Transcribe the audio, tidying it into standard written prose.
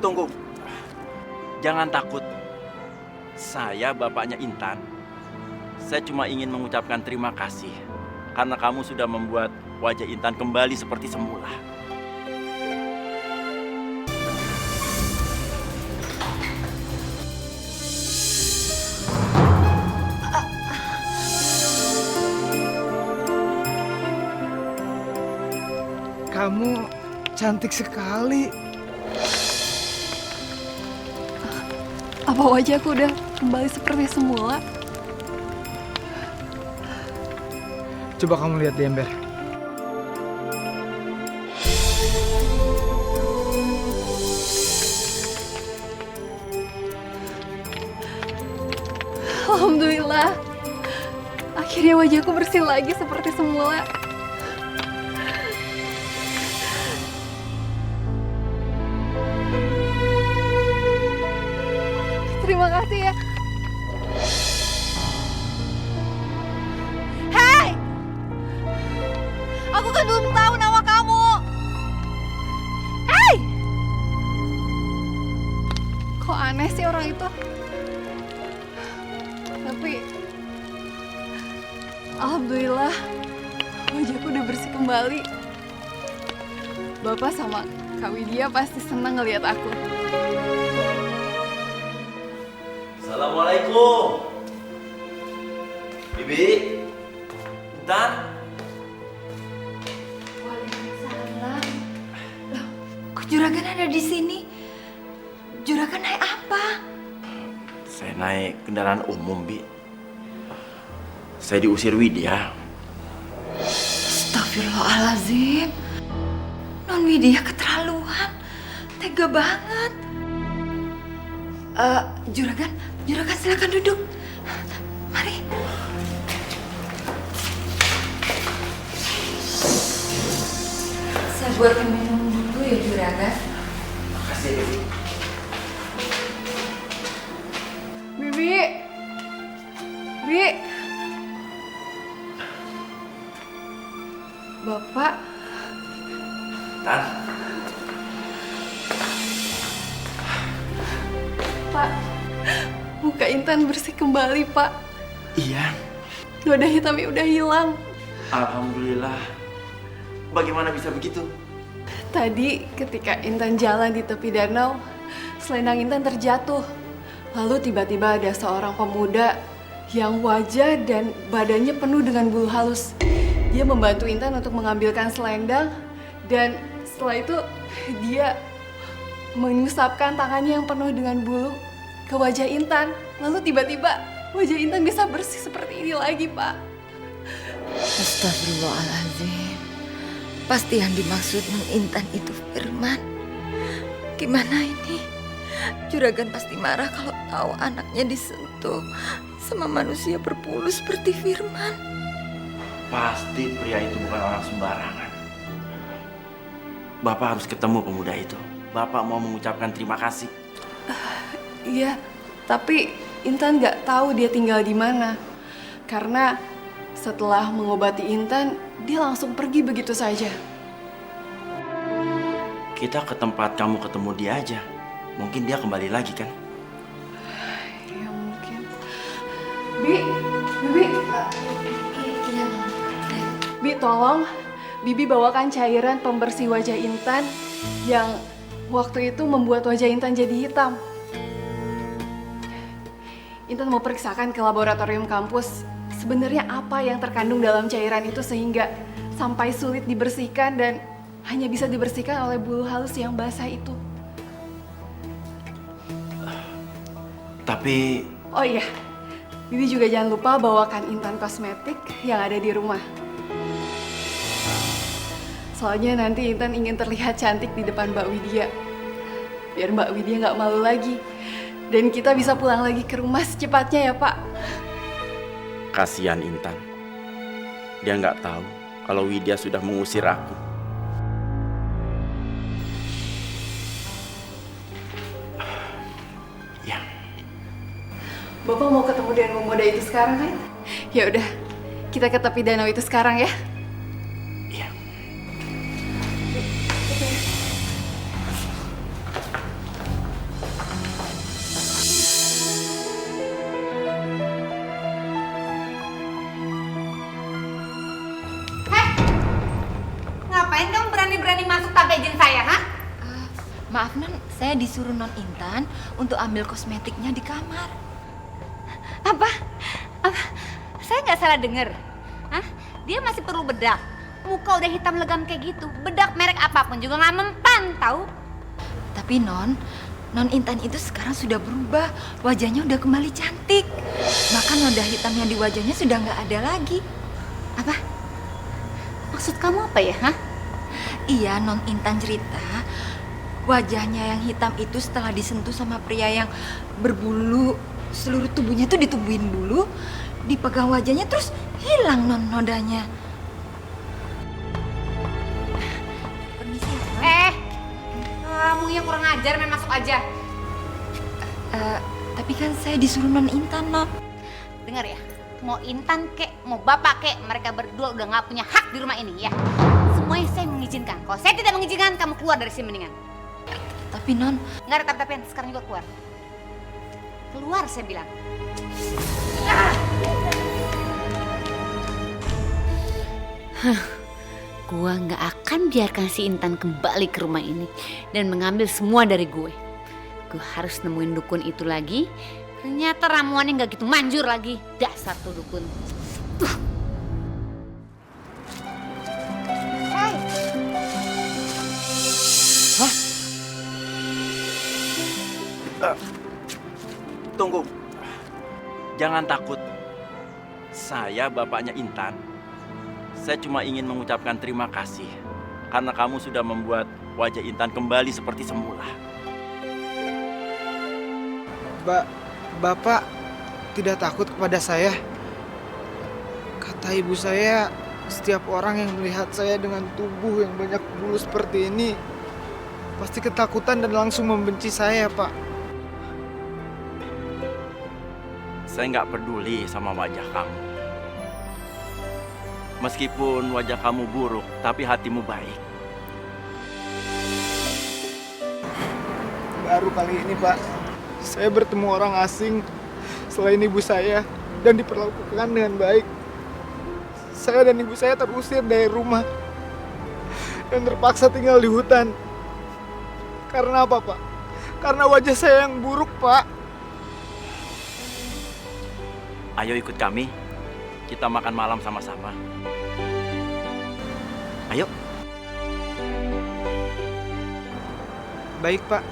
Tunggu. Jangan takut. Saya bapaknya Intan. Saya cuma ingin mengucapkan terima kasih karena kamu sudah membuat wajah Intan kembali seperti semula. Kamu cantik sekali. Apa wajahku udah kembali seperti semula? Coba kamu lihat di ember. Alhamdulillah. Akhirnya wajahku bersih lagi seperti semula. Terima kasih ya. Hei! Aku kan belum tahu nama kamu. Hei! Kok aneh sih orang itu? Tapi alhamdulillah wajahku udah bersih kembali. Bapak sama Kak Widya pasti senang ngelihat aku. Assalamualaikum. Bibi, Intan. Waalaikumsalam. Loh, kok juragan ada di sini? Juragan naik apa? Saya naik kendaraan umum, Bi. Saya diusir Widya. Astagfirullahaladzim. Non Widya keterlaluan. Tega banget. Juragan silakan duduk. Mari. Saya buatkan minum dulu ya juragan. Makasih, Bibi. Bibi. Bi. Bapak. Tan. Pak, muka Intan bersih kembali, Pak. Iya. Noda hitamnya udah hilang. Alhamdulillah. Bagaimana bisa begitu? Tadi ketika Intan jalan di tepi danau, selendang Intan terjatuh. Lalu tiba-tiba ada seorang pemuda yang wajah dan badannya penuh dengan bulu halus. Dia membantu Intan untuk mengambilkan selendang dan setelah itu dia mengusapkan tangannya yang penuh dengan bulu ke wajah Intan. Lalu tiba-tiba wajah Intan bisa bersih seperti ini lagi, Pak. Astagfirullahaladzim. Pasti yang dimaksud Nung Intan itu Firman. Gimana ini? Juragan pasti marah kalau tahu anaknya disentuh sama manusia berbulu seperti Firman. Pasti pria itu bukan orang sembarangan. Bapak harus ketemu pemuda itu. Bapak mau mengucapkan terima kasih. Iya, tapi Intan nggak tahu dia tinggal di mana. Karena setelah mengobati Intan, dia langsung pergi begitu saja. Kita ke tempat kamu ketemu dia aja. Mungkin dia kembali lagi kan? Ya mungkin. Bibi, Iya, Bi tolong Bibi bawakan cairan pembersih wajah Intan yang waktu itu membuat wajah Intan jadi hitam. Intan mau periksakan ke laboratorium kampus sebenarnya apa yang terkandung dalam cairan itu sehingga sampai sulit dibersihkan dan hanya bisa dibersihkan oleh bulu halus yang basah itu. Tapi Oh iya, Bibi juga jangan lupa bawakan Intan kosmetik yang ada di rumah. Soalnya nanti Intan ingin terlihat cantik di depan Mbak Widya. Biar Mbak Widya nggak malu lagi. Dan kita bisa pulang lagi ke rumah secepatnya ya, Pak. kasihan Intan. Dia nggak tahu kalau Widya sudah mengusir aku. Ya, Bapak mau ketemu dengan pemuda itu sekarang kan? Ya udah, kita ke tepi danau itu sekarang ya. iya. Maaf non, saya disuruh non Intan untuk ambil kosmetiknya di kamar. Apa? Apa? Saya nggak salah dengar. Hah? Dia masih perlu bedak. Muka udah hitam legam kayak gitu. Bedak merek apapun juga nggak mempan, tahu? Tapi non Intan itu sekarang sudah berubah. Wajahnya udah kembali cantik. Bahkan noda hitam yang di wajahnya sudah nggak ada lagi. Apa? Maksud kamu apa ya, hah? Iya, non Intan cerita wajahnya yang hitam itu setelah disentuh sama pria yang berbulu, seluruh tubuhnya tuh ditumbuhin bulu, dipegang wajahnya terus hilang non nodanya. Permisi ya, non. Kamu yang kurang ajar, main masuk aja. Tapi kan saya disuruh non Intan non. Dengar ya, mau Intan kek, mau bapak kek, mereka berdua udah nggak punya hak di rumah ini ya. Semuanya saya mengizinkan. Kalau saya tidak mengizinkan, kamu keluar dari sini mendingan. Tapi non, Nggak ada tapi-tapian, sekarang juga keluar. Keluar saya bilang. Gua nggak akan biarkan si Intan kembali ke rumah ini dan mengambil semua dari gue. Gue harus nemuin dukun itu lagi. Ternyata ramuannya nggak gitu manjur lagi. Dasar tuh dukun. Hey. Tunggu. Jangan takut. Saya bapaknya Intan. Saya cuma ingin mengucapkan terima kasih karena kamu sudah membuat wajah Intan kembali seperti semula. Bapak tidak takut kepada saya? Kata ibu saya, setiap orang yang melihat saya dengan tubuh yang banyak bulu seperti ini pasti ketakutan dan langsung membenci saya, Pak. Saya nggak peduli sama wajah kamu. Meskipun wajah kamu buruk, tapi hatimu baik. Baru kali ini, Pak, saya bertemu orang asing selain ibu saya dan diperlakukan dengan baik. Saya dan ibu saya terusir dari rumah dan terpaksa tinggal di hutan. Karena apa, Pak? Karena wajah saya yang buruk, Pak. Ayo ikut kami. Kita makan malam sama-sama. Ayo. Baik, Pak.